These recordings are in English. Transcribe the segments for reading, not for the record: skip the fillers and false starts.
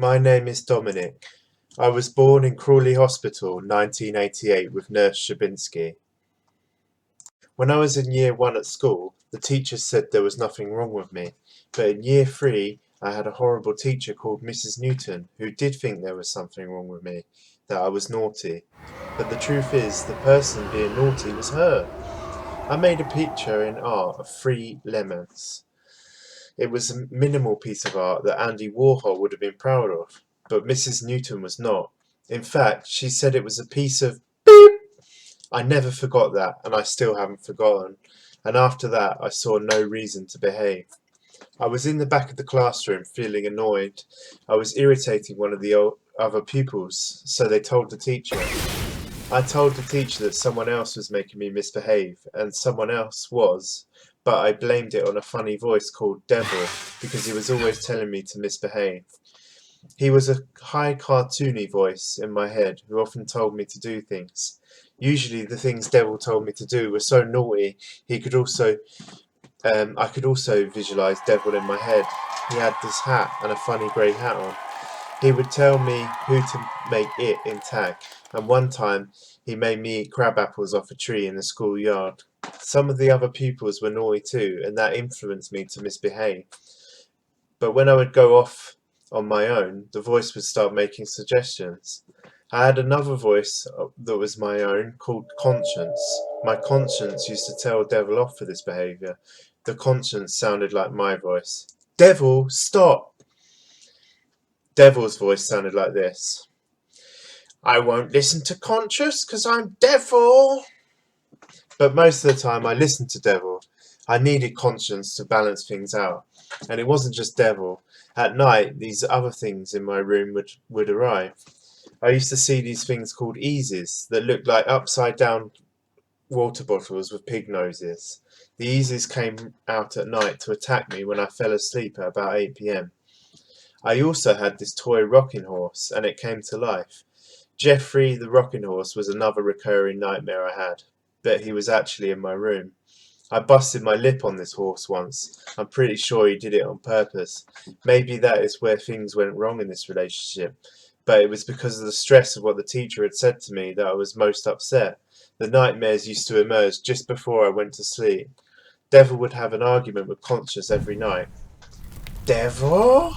My name is Dominic. I was born in Crawley Hospital, 1988, with Nurse Shabinsky. When I was in year 1 at school, the teachers said there was nothing wrong with me, but in year 3, I had a horrible teacher called Mrs. Newton who did think there was something wrong with me, that I was naughty. But the truth is, the person being naughty was her. I made a picture in art of 3 lemons. It was a minimal piece of art that Andy Warhol would have been proud of, but Mrs. Newton was not. In fact, she said it was a piece of beep. I never forgot that, and I still haven't forgotten. And after that, I saw no reason to behave. I was in the back of the classroom feeling annoyed. I was irritating one of the other pupils, so they told the teacher. I told the teacher that someone else was making me misbehave, and someone else was, but I blamed it on a funny voice called Devil, because he was always telling me to misbehave. He was a high cartoony voice in my head who often told me to do things. Usually the things Devil told me to do were so naughty I could also visualise Devil in my head. He had this hat and a funny grey hat on. He would tell me who to make it in tag, and one time he made me eat crab apples off a tree in the schoolyard. Some of the other pupils were naughty too, and that influenced me to misbehave. But when I would go off on my own, the voice would start making suggestions. I had another voice that was my own, called Conscience. My conscience used to tell Devil off for this behaviour. The conscience sounded like my voice. Devil, stop! Devil's voice sounded like this. I won't listen to Conscience because I'm Devil. But most of the time I listened to Devil. I needed Conscience to balance things out. And it wasn't just Devil. At night, these other things in my room would arrive. I used to see these things called easies that looked like upside down water bottles with pig noses. The easies came out at night to attack me when I fell asleep at about 8 p.m. I also had this toy rocking horse, and it came to life. Geoffrey the rocking horse was another recurring nightmare I had, but he was actually in my room. I busted my lip on this horse once. I'm pretty sure he did it on purpose. Maybe that is where things went wrong in this relationship, but it was because of the stress of what the teacher had said to me that I was most upset. The nightmares used to emerge just before I went to sleep. Devil would have an argument with Conscience every night. Devil?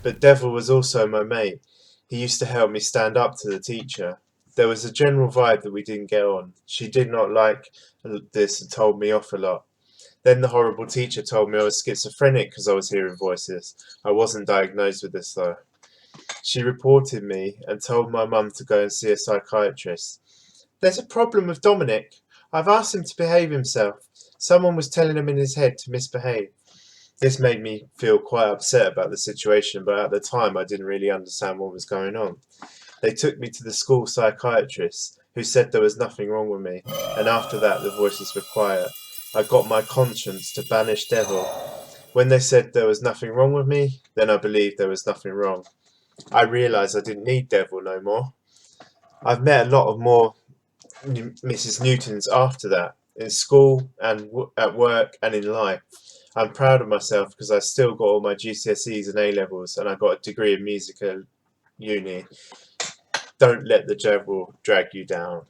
But Devil was also my mate. He used to help me stand up to the teacher. There was a general vibe that we didn't get on. She did not like this and told me off a lot. Then the horrible teacher told me I was schizophrenic because I was hearing voices. I wasn't diagnosed with this though. She reported me and told my mum to go and see a psychiatrist. There's a problem with Dominic. I've asked him to behave himself. Someone was telling him in his head to misbehave. This made me feel quite upset about the situation, but at the time I didn't really understand what was going on. They took me to the school psychiatrist, who said there was nothing wrong with me, and after that the voices were quiet. I got my conscience to banish Devil. When they said there was nothing wrong with me, then I believed there was nothing wrong. I realised I didn't need Devil no more. I've met a lot of more Mrs. Newtons after that, in school and at work and in life. I'm proud of myself because I still got all my GCSEs and A-levels, and I got a degree in music at uni. Don't let the devil drag you down.